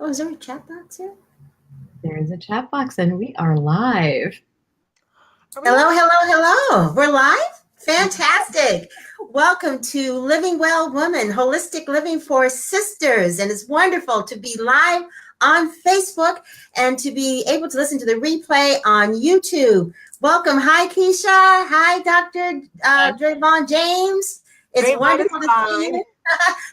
Oh, is there a chat box here? There is a chat box and we are live. Are we Hello, live? hello, hello. We're live? Fantastic. Welcome to Living Well Woman, Holistic Living for Sisters. And it's wonderful to be live on Facebook and to be able to listen to the replay on YouTube. Welcome. Hi, Keisha. Hi, Dr. Dravon James. It's Dravon is wonderful to see fine. you.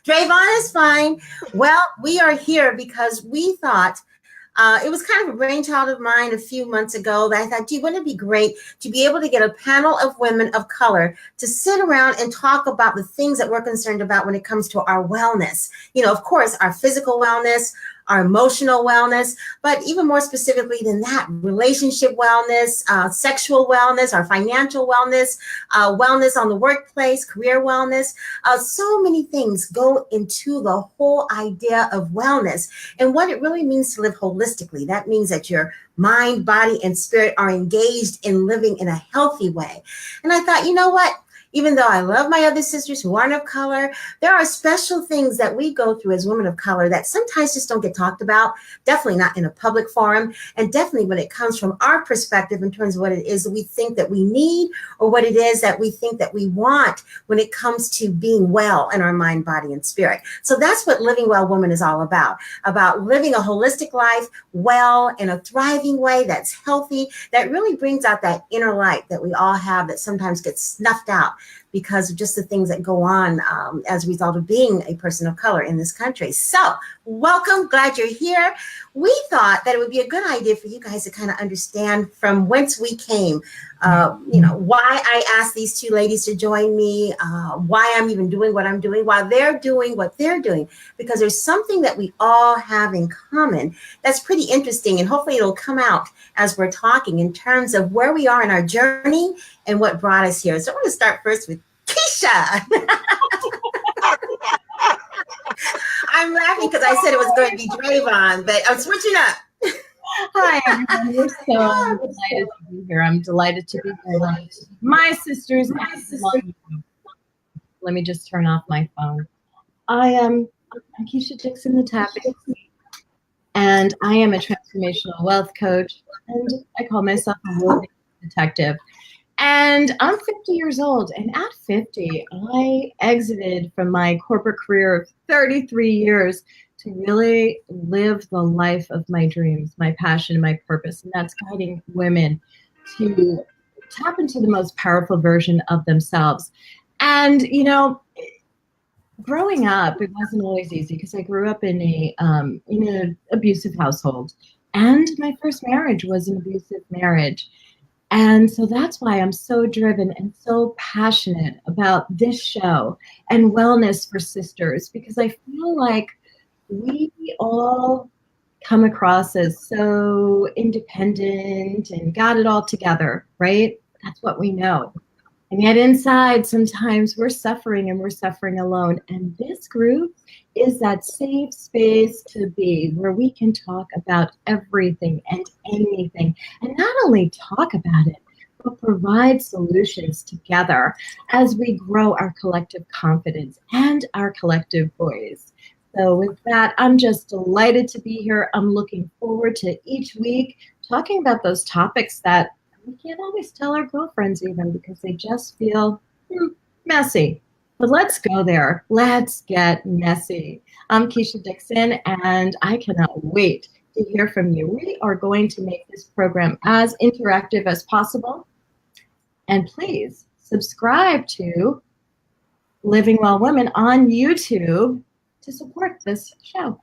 Dravon is fine. Well, we are here because we thought it was kind of a brainchild of mine a few months ago that I thought, gee, wouldn't it be great to be able to get a panel of women of color to sit around and talk about the things that we're concerned about when it comes to our wellness? You know, of course, our physical wellness, our emotional wellness, but even more specifically than that, relationship wellness, sexual wellness, our financial wellness, wellness on the workplace, career wellness. So many things go into the whole idea of wellness and what it really means to live holistically. That means that your mind, body, and spirit are engaged in living in a healthy way. And I thought, you know what? Even though I love my other sisters who aren't of color, there are special things that we go through as women of color that sometimes just don't get talked about, definitely not in a public forum, and definitely when it comes from our perspective in terms of what it is that we think that we need or what it is that we think that we want when it comes to being well in our mind, body, and spirit. So that's what Living Well Woman is all about living a holistic life well in a thriving way that's healthy, that really brings out that inner light that we all have that sometimes gets snuffed out because of just the things that go on as a result of being a person of color in this country. So welcome, glad you're here. We thought that it would be a good idea for you guys to kind of understand from whence we came, why I asked these two ladies to join me, why I'm even doing what I'm doing, while they're doing what they're doing, because there's something that we all have in common that's pretty interesting, and hopefully it'll come out as we're talking in terms of where we are in our journey and what brought us here. So I want to start first with Keisha. I'm laughing because I said it was going to be Dravon, but I'm switching up. Hi, everyone. We're so delighted to be here. I'm delighted to be here with my sisters. Let me just turn off my phone. I'm Keisha Dixon, the tapping, and I am a transformational wealth coach, and I call myself a wounded detective. And I'm 50 years old, and at 50, I exited from my corporate career of 33 years to really live the life of my dreams, my passion, my purpose, and that's guiding women to tap into the most powerful version of themselves. And, growing up, it wasn't always easy because I grew up in an abusive household, and my first marriage was an abusive marriage. And so that's why I'm so driven and so passionate about this show and wellness for sisters, because I feel like we all come across as so independent and got it all together, right? That's what we know. And yet inside, sometimes we're suffering and we're suffering alone. And this group is that safe space to be where we can talk about everything and anything. And not only talk about it, but provide solutions together as we grow our collective confidence and our collective voice. So with that, I'm just delighted to be here. I'm looking forward to each week talking about those topics that we can't always tell our girlfriends even because they just feel messy. But let's go there. Let's get messy. I'm Keisha Dixon, and I cannot wait to hear from you. We are going to make this program as interactive as possible. And please subscribe to Living Well Women on YouTube to support this show.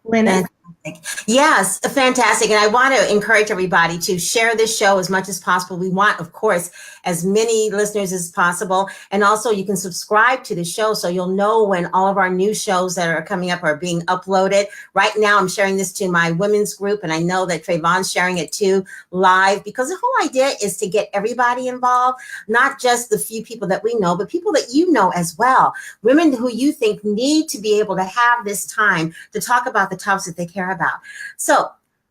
Lynnis. Yes, fantastic. And I want to encourage everybody to share this show as much as possible. We want, of course, as many listeners as possible. And also you can subscribe to the show so you'll know when all of our new shows that are coming up are being uploaded. Right now, I'm sharing this to my women's group, and I know that Dravon's sharing it too live, because the whole idea is to get everybody involved, not just the few people that we know, but people that you know as well. Women who you think need to be able to have this time to talk about the topics that they care about. So,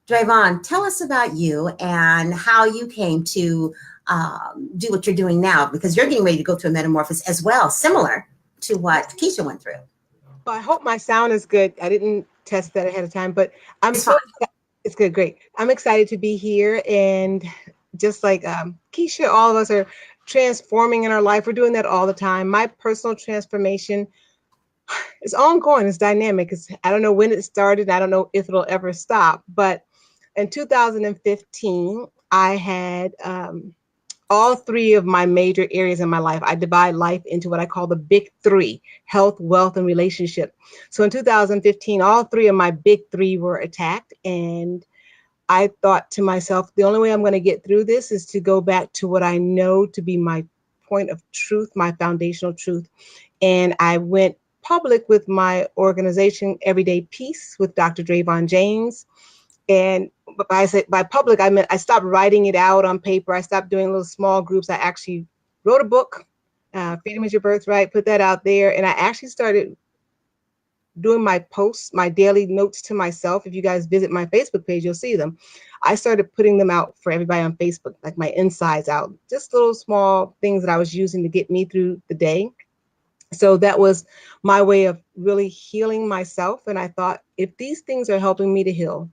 Dravon, tell us about you and how you came to do what you're doing now, because you're getting ready to go through a metamorphosis as well, similar to what Keisha went through. Well, I hope my sound is good. I didn't test that ahead of time. But I'm It's so fine. it's good, great. I'm excited to be here, and just like Keisha, all of us are transforming in our life. We're doing that all the time. My personal transformation is ongoing. It's dynamic. I don't know when it started. I don't know if it'll ever stop. But in 2015, I had all three of my major areas in my life. I divide life into what I call the big three: health, wealth, and relationship. So in 2015, all three of my big three were attacked. And I thought to myself, the only way I'm going to get through this is to go back to what I know to be my point of truth, my foundational truth. And I went public with my organization, Everyday Peace, with Dr. Dravon James. And by public, I meant I stopped writing it out on paper. I stopped doing little small groups. I actually wrote a book, Freedom is Your Birthright, put that out there. And I actually started doing my posts, my daily notes to myself. If you guys visit my Facebook page, you'll see them. I started putting them out for everybody on Facebook, like my insides out, just little small things that I was using to get me through the day. So that was my way of really healing myself. And I thought, if these things are helping me to heal,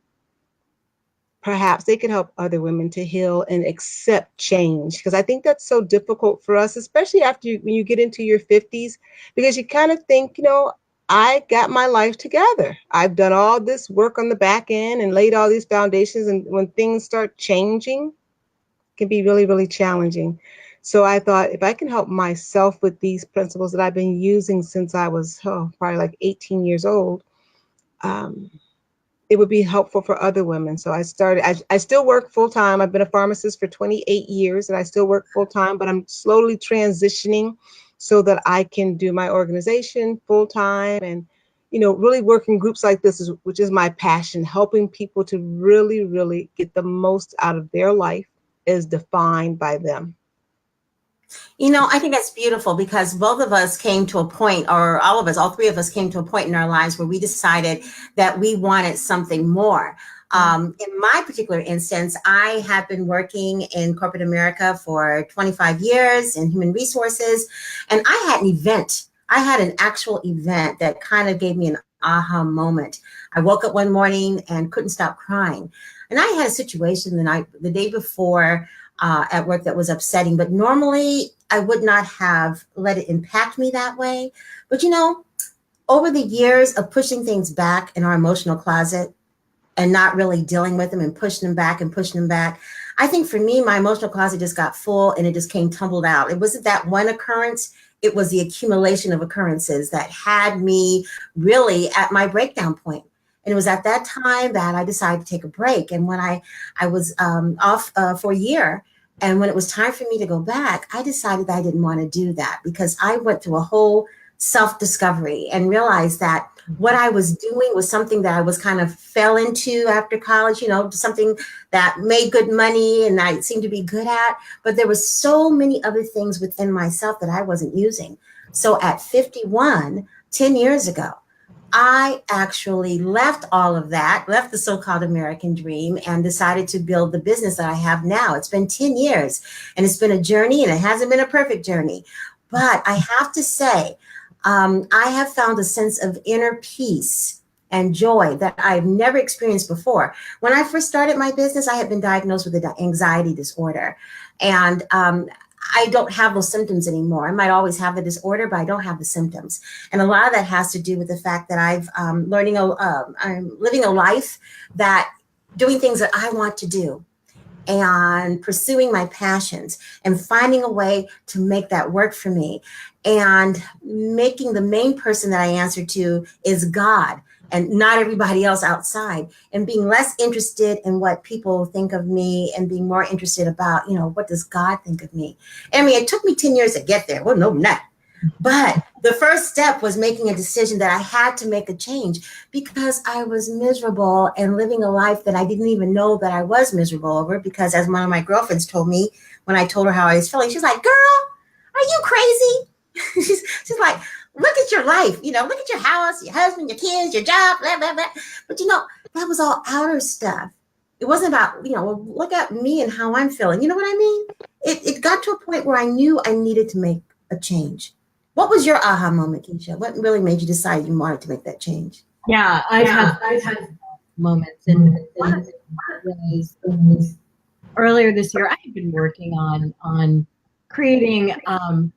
perhaps they could help other women to heal and accept change. Because I think that's so difficult for us, especially when you get into your 50s, because you kind of think, I got my life together. I've done all this work on the back end and laid all these foundations. And when things start changing, it can be really, really challenging. So I thought, if I can help myself with these principles that I've been using since I was probably like 18 years old, um, it would be helpful for other women. So I still work full time. I've been a pharmacist for 28 years and I still work full time, but I'm slowly transitioning so that I can do my organization full time and, really work in groups like this, which is my passion, helping people to really, really get the most out of their life as defined by them. I think that's beautiful because both of us came to a point, or all of us, all three of us came to a point in our lives where we decided that we wanted something more. In my particular instance, I have been working in corporate America for 25 years in human resources, and I had an event. I had an actual event that kind of gave me an aha moment. I woke up one morning and couldn't stop crying. And I had a situation the day before at work that was upsetting, but normally I would not have let it impact me that way. But over the years of pushing things back in our emotional closet and not really dealing with them and pushing them back and pushing them back, I think for me, my emotional closet just got full and it just came tumbled out. It wasn't that one occurrence. It was the accumulation of occurrences that had me really at my breakdown point. And it was at that time that I decided to take a break. And when I was off for a year, and when it was time for me to go back, I decided that I didn't want to do that because I went through a whole self-discovery and realized that what I was doing was something that I was kind of fell into after college, something that made good money and I seemed to be good at. But there was so many other things within myself that I wasn't using. So at 51, 10 years ago, I actually left all of that, left the so-called American dream and decided to build the business that I have now. It's been 10 years and it's been a journey and it hasn't been a perfect journey. But I have to say, I have found a sense of inner peace and joy that I've never experienced before. When I first started my business, I had been diagnosed with an anxiety disorder. And I don't have those symptoms anymore. I might always have the disorder, but I don't have the symptoms. And a lot of that has to do with the fact that I'm living a life that doing things that I want to do and pursuing my passions and finding a way to make that work for me and making the main person that I answer to is God and not everybody else outside, and being less interested in what people think of me and being more interested about, what does God think of me? I mean, it took me 10 years to get there. Well, no, not. But the first step was making a decision that I had to make a change because I was miserable and living a life that I didn't even know that I was miserable over. Because as one of my girlfriends told me when I told her how I was feeling, she's like, "Girl, are you crazy?" she's like, "Look at your life, look at your house, your husband, your kids, your job, blah, blah, blah." But that was all outer stuff. It wasn't about, look at me and how I'm feeling. You know what I mean? It got to a point where I knew I needed to make a change. What was your aha moment, Keisha? What really made you decide you wanted to make that change? Yeah, I've had moments, and one of them was earlier this year. I had been working on creating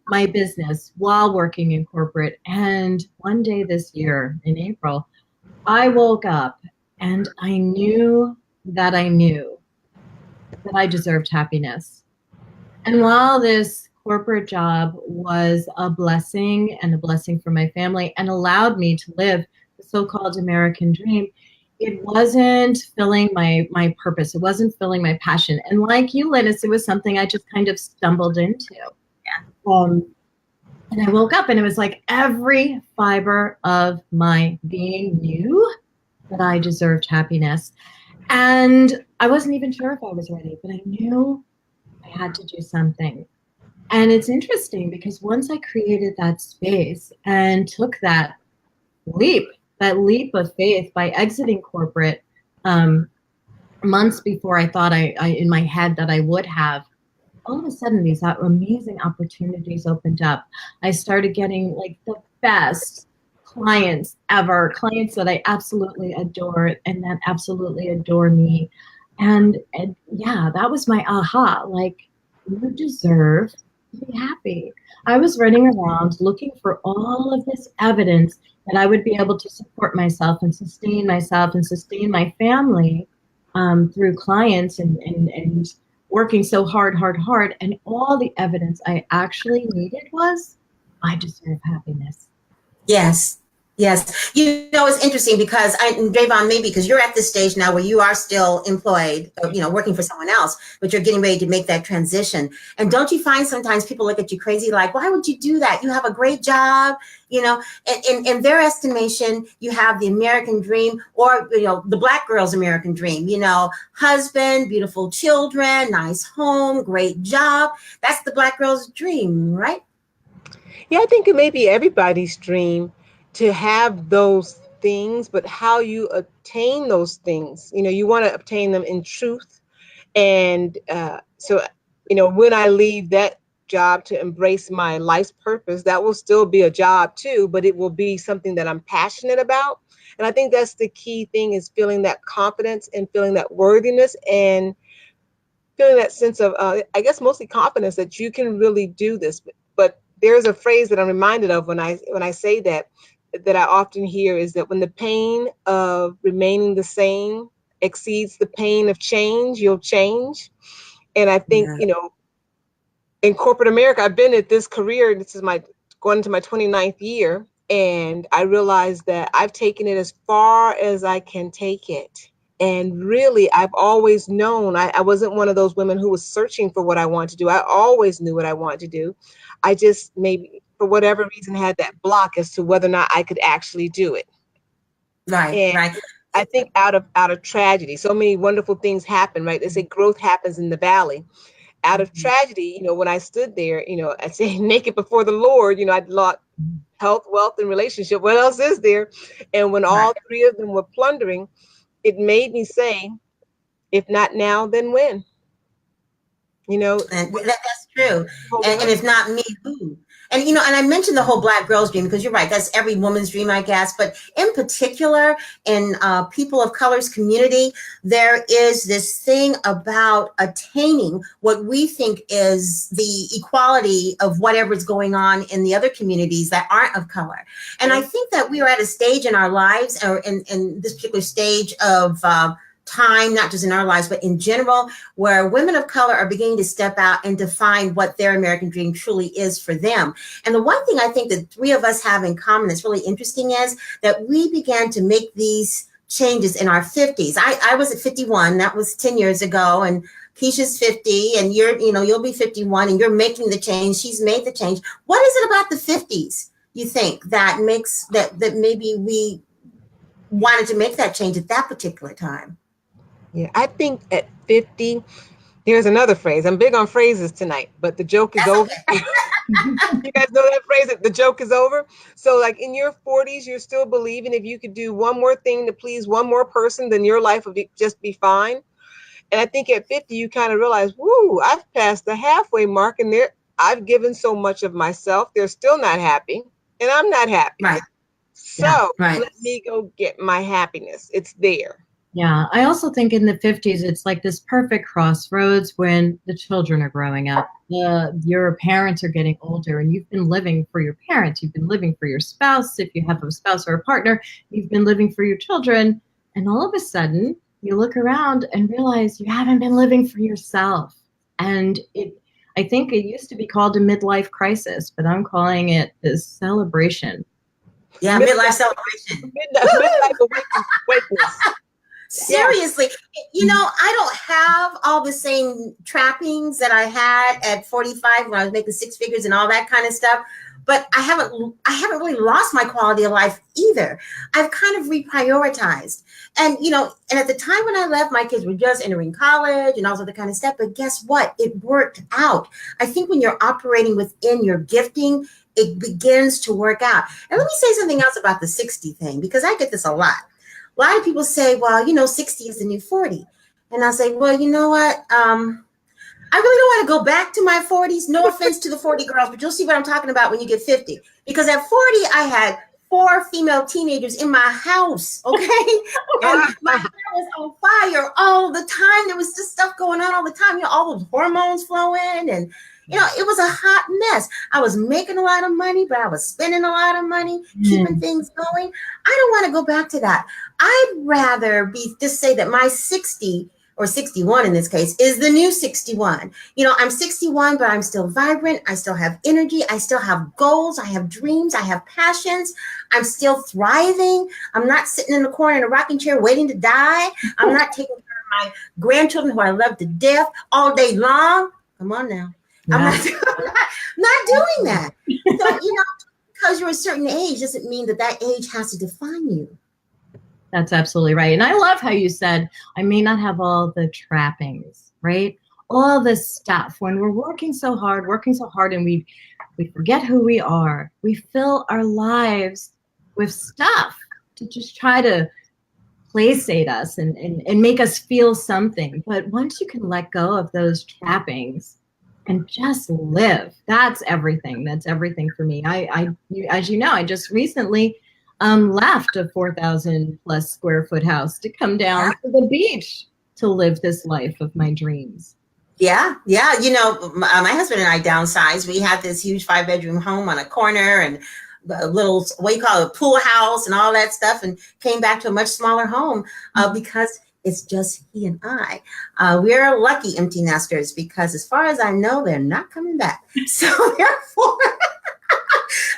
my business while working in corporate, and one day this year in April, I woke up and I knew that I deserved happiness. And while this corporate job was a blessing and a blessing for my family and allowed me to live the so-called American dream, it wasn't filling my purpose. It wasn't filling my passion. And like you, Lynnis, it was something I just kind of stumbled into. Um, and I woke up and it was like every fiber of my being knew that I deserved happiness. And I wasn't even sure if I was ready, but I knew I had to do something. And it's interesting because once I created that space and took leap, that leap of faith by exiting corporate months before I thought I in my head that I would have, all of a sudden these amazing opportunities opened up. I started getting like the best clients ever, clients that I absolutely adore and that absolutely adore me. And yeah, that was my aha. Like, you deserve to be happy. I was running around looking for all of this evidence that I would be able to support myself and sustain my family through clients and working so hard. And all the evidence I actually needed was, I deserve happiness. Yes. Yes. It's interesting because Dravon, maybe because you're at this stage now where you are still employed, working for someone else, but you're getting ready to make that transition. And don't you find sometimes people look at you crazy, like, why would you do that? You have a great job, in their estimation, you have the American dream, or, the Black girl's American dream, husband, beautiful children, nice home, great job. That's the Black girl's dream, right? Yeah, I think it may be everybody's dream to have those things, but how you obtain those things, you want to obtain them in truth. And when I leave that job to embrace my life's purpose, that will still be a job too, but it will be something that I'm passionate about. And I think that's the key thing, is feeling that confidence and feeling that worthiness and feeling that sense of, I guess, mostly confidence that you can really do this. But there's a phrase that I'm reminded of when I say that I often hear, is that when the pain of remaining the same exceeds the pain of change, you'll change. And I think, in corporate America, I've been at this career, this is going into my 29th year, and I realized that I've taken it as far as I can take it. And really, I've always known, I wasn't one of those women who was searching for what I wanted to do. I always knew what I wanted to do. I just maybe, for whatever reason, had that block as to whether or not I could actually do it. Right, and right. I think out of tragedy, so many wonderful things happen, right? They say growth happens in the valley. Out of tragedy, when I stood there, I say naked before the Lord, I'd lost health, wealth, and relationship. What else is there? And when all three of them were plundering, it made me say, if not now, then when? And that's true. And if not me, who? And I mentioned the whole Black girl's dream because you're right. That's every woman's dream, I guess. But in particular, in people of color's community, there is this thing about attaining what we think is the equality of whatever's going on in the other communities that aren't of color. And I think that we are at a stage in our lives, or in this particular stage of time, not just in our lives, but in general, where women of color are beginning to step out and define what their American dream truly is for them. And the one thing I think that three of us have in common that's really interesting is that we began to make these changes in our 50s. I was at 51, that was 10 years ago, and Keisha's 50, and you'll be 51, and you're making the change. She's made the change. What is it about the 50s, you think, that makes that maybe we wanted to make that change at that particular time? Yeah, I think at 50, here's another phrase. I'm big on phrases tonight, but the joke is over. Okay. You guys know that phrase, the joke is over? So like in your 40s, you're still believing if you could do one more thing to please one more person, then your life would just be fine. And I think at 50, you kind of realize, woo, I've passed the halfway mark, and I've given so much of myself. They're still not happy, and I'm not happy. Right. So right. let me go get my happiness. It's there. Yeah, I also think in the 50s, it's like this perfect crossroads when the children are growing up. Your parents are getting older, and you've been living for your parents. You've been living for your spouse. If you have a spouse or a partner, you've been living for your children. And all of a sudden, you look around and realize you haven't been living for yourself. And I think it used to be called a midlife crisis, but I'm calling it this celebration. Yeah, midlife celebration. Midlife awakeness. Seriously, you know, I don't have all the same trappings that I had at 45 when I was making six figures and all that kind of stuff. But I haven't really lost my quality of life either. I've kind of reprioritized. And, you know, and at the time when I left, my kids were just entering college and all that kind of stuff. But guess what? It worked out. I think when you're operating within your gifting, it begins to work out. And let me say something else about the 60 thing, because I get this a lot. A lot of people say, well, you know, 60 is the new 40. And I say, well, you know what? I really don't want to go back to my 40s. No offense to the 40 girls, but you'll see what I'm talking about when you get 50. Because at 40, I had 4 female teenagers in my house, okay? And my hair was on fire all the time. There was just stuff going on all the time. You know, all those hormones flowing, and you know, it was a hot mess. I was making a lot of money, but I was spending a lot of money, keeping things going. I don't want to go back to that. I'd rather just say that my 60 or 61 in this case is the new 61. You know, I'm 61, but I'm still vibrant. I still have energy. I still have goals. I have dreams. I have passions. I'm still thriving. I'm not sitting in the corner in a rocking chair waiting to die. I'm not taking care of my grandchildren who I love to death all day long. Come on now. Yeah. I'm not doing that. So, you know, because you're a certain age doesn't mean that age has to define you. That's absolutely right. And I love how you said, I may not have all the trappings, right? All this stuff. When we're working so hard, and we forget who we are. We fill our lives with stuff to just try to placate us and make us feel something. But once you can let go of those trappings and just live, that's everything. That's everything for me. As you know, I just recently left a 4,000 plus square foot house to come down to the beach to live this life of my dreams. Yeah. You know, my husband and I downsized. We had this huge 5-bedroom home on a corner and a little, what you call it, a pool house and all that stuff, and came back to a much smaller home because it's just he and I. We're lucky empty nesters because as far as I know, they're not coming back. So therefore,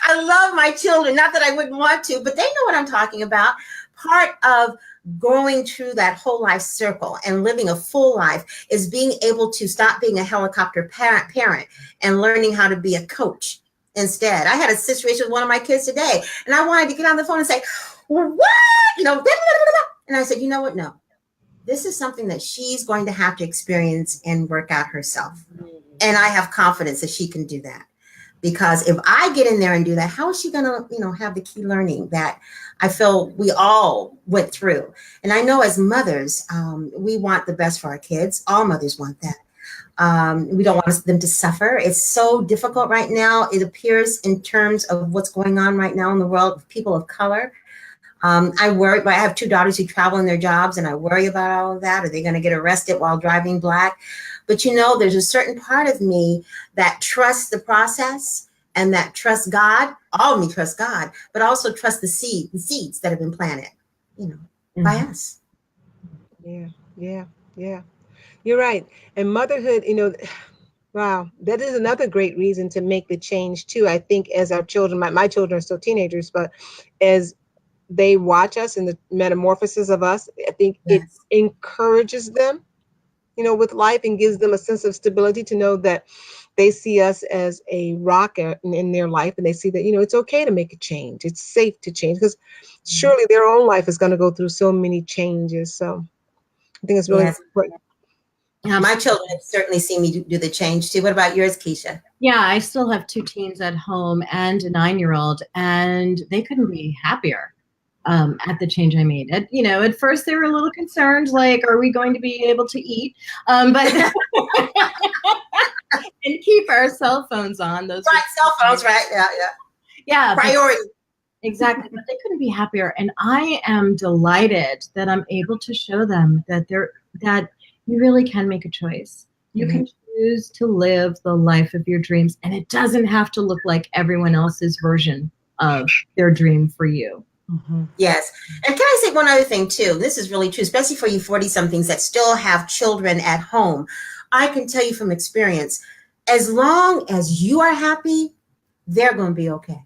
I love my children. Not that I wouldn't want to, but they know what I'm talking about. Part of going through that whole life circle and living a full life is being able to stop being a helicopter parent and learning how to be a coach instead. I had a situation with one of my kids today, and I wanted to get on the phone and say, well, what? You know, blah, blah, blah, blah. And I said, you know what? No. This is something that she's going to have to experience and work out herself. And I have confidence that she can do that. Because if I get in there and do that, how is she going to, you know, have the key learning that I feel we all went through? And I know as mothers, we want the best for our kids. All mothers want that. We don't want them to suffer. It's so difficult right now. It appears in terms of what's going on right now in the world with people of color. I worry, I have 2 daughters who travel in their jobs, and I worry about all of that. Are they going to get arrested while driving black? But, you know, there's a certain part of me that trusts the process and that trusts God. All of me trusts God, but also trust the seeds that have been planted, you know, by us. Yeah. You're right. And motherhood, you know, wow, that is another great reason to make the change too. I think as our children, my children are still teenagers, but as they watch us and the metamorphosis of us, I think it encourages them, you know, with life, and gives them a sense of stability to know that they see us as a rock in their life, and they see that, you know, it's okay to make a change. It's safe to change, because surely their own life is going to go through so many changes. So I think it's really important. Yeah, my children have certainly seen me do the change too. What about yours, Keisha? Yeah, I still have 2 teens at home and a 9-year-old, and they couldn't be happier at the change I made. At first they were a little concerned, like, are we going to be able to eat? But and keep our cell phones on. Those right, cell phones, right? Yeah. Yeah. Priority. Exactly, but they couldn't be happier. And I am delighted that I'm able to show them that that you really can make a choice. You can choose to live the life of your dreams, and it doesn't have to look like everyone else's version of their dream for you. Yes. And can I say one other thing too? This is really true, especially for you 40-somethings that still have children at home. I can tell you from experience, as long as you are happy, they're going to be okay.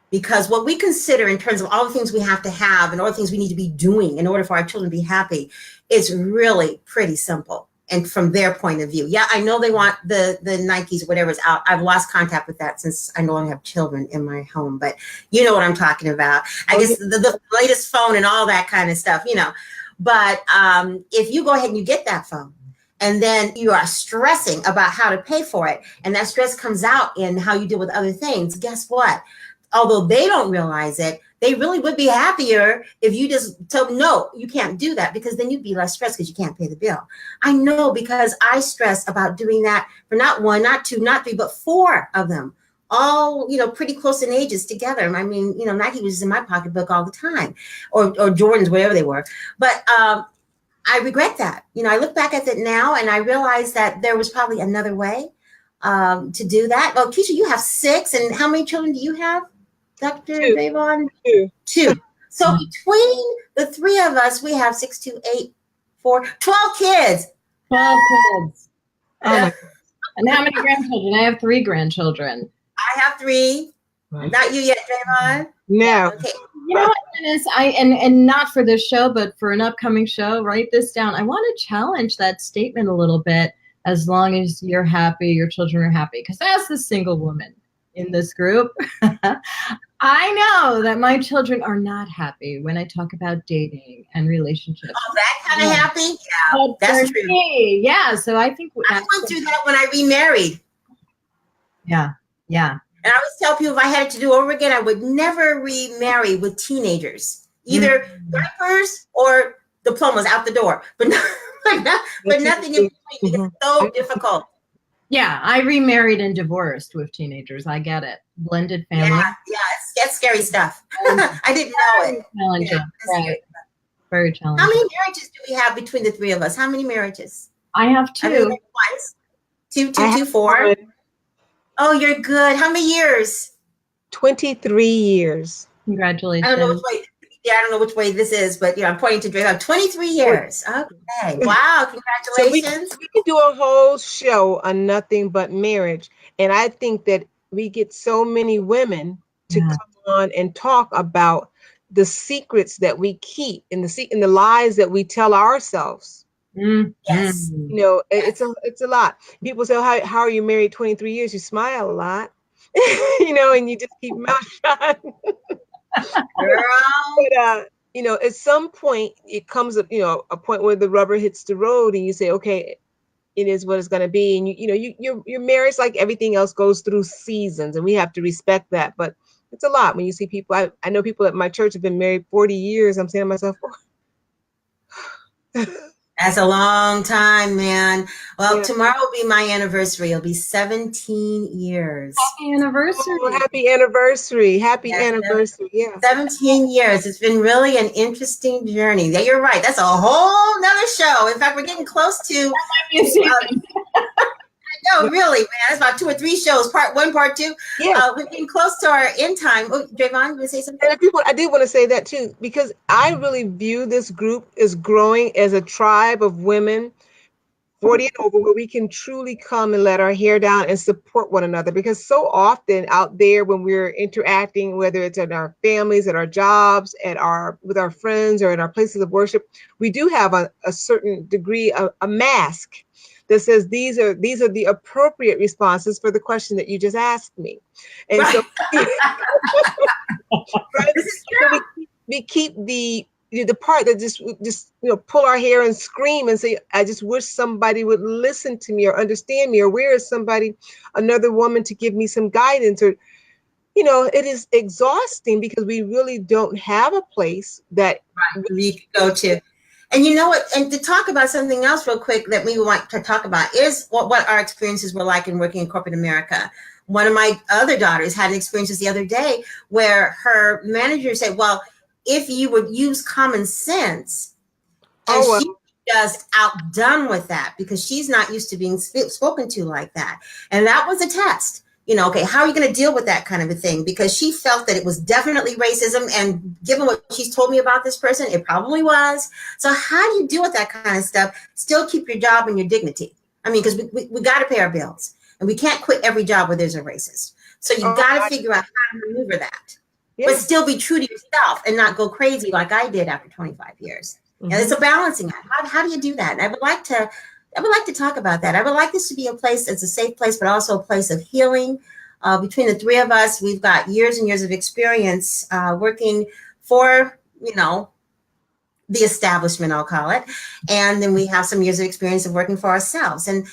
Because what we consider in terms of all the things we have to have and all the things we need to be doing in order for our children to be happy is really pretty simple. And from their point of view, yeah, I know they want the Nikes, whatever's out. I've lost contact with that since I no longer have children in my home, but you know what I'm talking about. I guess the latest phone and all that kind of stuff, you know. But if you go ahead and you get that phone, and then you are stressing about how to pay for it, and that stress comes out in how you deal with other things, guess what? Although they don't realize it, they really would be happier if you just told them, no, you can't do that, because then you'd be less stressed because you can't pay the bill. I know, because I stress about doing that for not one, not two, not three, but four of them, all, you know, pretty close in ages together. I mean, you know, Nike was in my pocketbook all the time, or Jordans, whatever they were. But I regret that. You know, I look back at it now and I realize that there was probably another way to do that. Well, Keisha, you have 6, and how many children do you have? Dr. Dravon? 2. So between the 3 of us, we have 6, 2, 8, 4, 12 kids. 12 kids. And how many grandchildren? I have 3 grandchildren. I have 3. Not you yet, Dravon? No. Okay. You know what, Lynnis, and not for this show, but for an upcoming show, write this down. I want to challenge that statement a little bit. As long as you're happy, your children are happy. Because as the single woman in this group, I know that my children are not happy when I talk about dating and relationships. Oh, that kind of happy? Yeah, but that's true. Me, yeah, so I think I went through that when I remarried. Yeah. And I always tell people if I had it to do over again, I would never remarry with teenagers. Either diapers or diplomas out the door, but nothing in between. It's so difficult. Yeah, I remarried and divorced with teenagers. I get it. Blended family. Yeah, it's scary stuff. I didn't know it. Challenging, right? Very challenging. How many marriages do we have between the 3 of us? How many marriages? I have 2. I mean, once. 2, 4. 1. Oh, you're good. How many years? 23 years. Congratulations. I don't know which way this is, but I'm pointing to Dravon. 23 years. Okay. Wow. Congratulations. So we could do a whole show on nothing but marriage. And I think that we get so many women to come on and talk about the secrets that we keep and the lies that we tell ourselves. Yes. You know, it's a lot. People say, how are you married 23 years? You smile a lot, you know, and you just keep mouth shut. But, you know, at some point it comes up, you know, a point where the rubber hits the road and you say, okay, it is what it's going to be. And your marriage, like everything else, goes through seasons, and we have to respect that. But it's a lot when you see people. I know people at my church have been married 40 years. I'm saying to myself, that's a long time, man. Well, tomorrow will be my anniversary. It'll be 17 years. Happy anniversary. Oh, happy anniversary. Happy anniversary. Yeah. 17 years. It's been really an interesting journey. Yeah, you're right. That's a whole nother show. In fact, we're getting close to no, really, man. It's about 2 or 3 shows. Part 1, part 2. Yeah. We're getting close to our end time. Oh, Dravon, you want to say something? And I did want to say that too, because I really view this group as growing as a tribe of women 40 and over, where we can truly come and let our hair down and support one another. Because so often out there when we're interacting, whether it's in our families, at our jobs, with our friends, or in our places of worship, we do have a certain degree of a mask that says these are the appropriate responses for the question that you just asked me. And so, we keep the part that just pull our hair and scream and say, I just wish somebody would listen to me or understand me, or where is another woman to give me some guidance, or it is exhausting because we really don't have a place that we can go to. And you know what? And to talk about something else real quick that we want to talk about is what our experiences were like in working in corporate America. One of my other daughters had an experience just the other day where her manager said, well, if you would use common sense, and she just outdone with that because she's not used to being spoken to like that. And that was a test. You know, okay, how are you going to deal with that kind of a thing? Because she felt that it was definitely racism. And given what she's told me about this person, it probably was. So how do you deal with that kind of stuff? Still keep your job and your dignity. I mean, because we got to pay our bills. And we can't quit every job where there's a racist. So you got to figure out how to maneuver that. Yeah. But still be true to yourself and not go crazy like I did after 25 years. And it's a balancing act. How do you do that? And I would like to talk about that. I would like this to be a place that's a safe place, but also a place of healing. Between the three of us, we've got years and years of experience working for, you know, the establishment, I'll call it. And then we have some years of experience of working for ourselves. And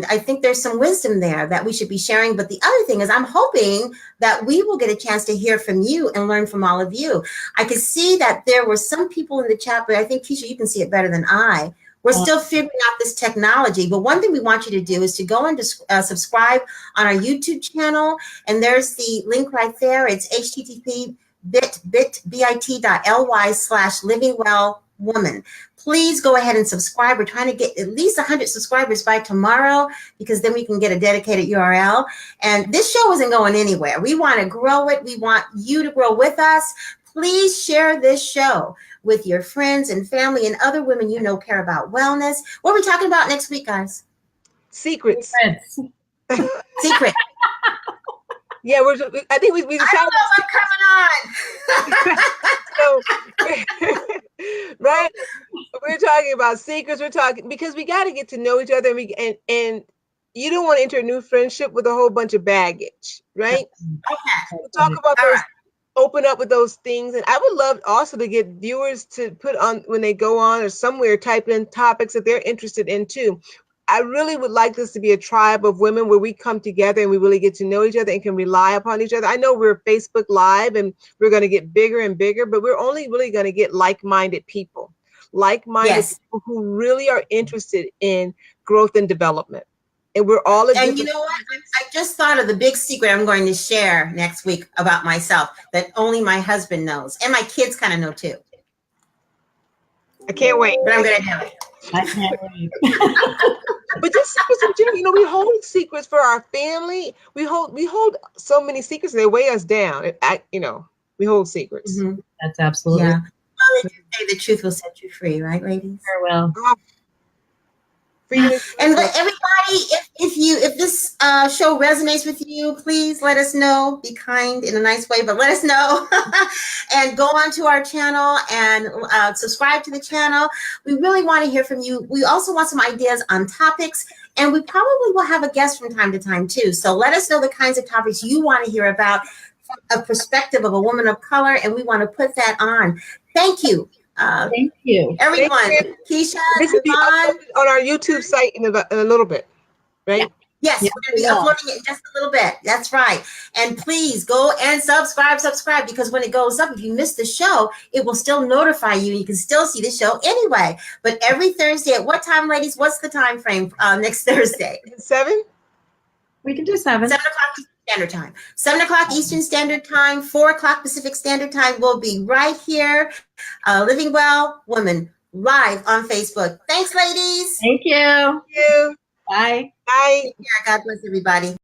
I think there's some wisdom there that we should be sharing. But the other thing is I'm hoping that we will get a chance to hear from you and learn from all of you. I could see that there were some people in the chat, but I think, Keisha, you can see it better than I. We're still figuring out this technology. But one thing we want you to do is to go and subscribe on our YouTube channel. And there's the link right there. It's http:/livingwellwoman. Please go ahead and subscribe. We're trying to get at least 100 subscribers by tomorrow because then we can get a dedicated URL. And this show isn't going anywhere. We want to grow it. We want you to grow with us. Please share this show with your friends and family and other women you know care about wellness. What are we talking about next week, guys? Secrets. Secret. Yeah, I think we I don't know what's coming on. So, right, we're talking about secrets. We're talking because we got to get to know each other, and you don't want to enter a new friendship with a whole bunch of baggage, right? Okay. We'll talk about those. Right. Open up with those things, and I would love also to get viewers to put on when they go on or somewhere type in topics that they're interested in too. I really would like this to be a tribe of women where we come together and we really get to know each other and can rely upon each other. I know we're Facebook Live and we're going to get bigger and bigger, but we're only really going to get like-minded people people who really are interested in growth and development. And we're all and you know what? I just thought of the big secret I'm going to share next week about myself that only my husband knows. And my kids kind of know too. I can't wait. But I'm going to do it. I can't wait. But just secrets in general, you know, we hold secrets for our family. We hold so many secrets, they weigh us down. We hold secrets. Mm-hmm. That's absolutely. Yeah. Well, they do say the truth will set you free, right, ladies? Very well. And everybody, if this show resonates with you, please let us know. Be kind in a nice way, but let us know. And go onto our channel and subscribe to the channel. We really want to hear from you. We also want some ideas on topics, and we probably will have a guest from time to time too. So let us know the kinds of topics you want to hear about from a perspective of a woman of color, and we want to put that on. Thank you. Thank you, everyone. Thank you. Keisha, this will be on our YouTube site in a little bit, right? Yeah. Yes, we're going to be uploading it in just a little bit. That's right. And please go and subscribe, because when it goes up, if you miss the show, it will still notify you. You can still see the show anyway. But every Thursday, at what time, ladies? What's the time frame next Thursday? 7? We can do 7. 7 o'clock Standard Time. 7 o'clock Eastern Standard Time, 4 o'clock Pacific Standard Time. We'll be right here. Living Well Woman live on Facebook. Thanks, ladies. Thank you. Thank you. Bye. Bye. Take care. God bless everybody.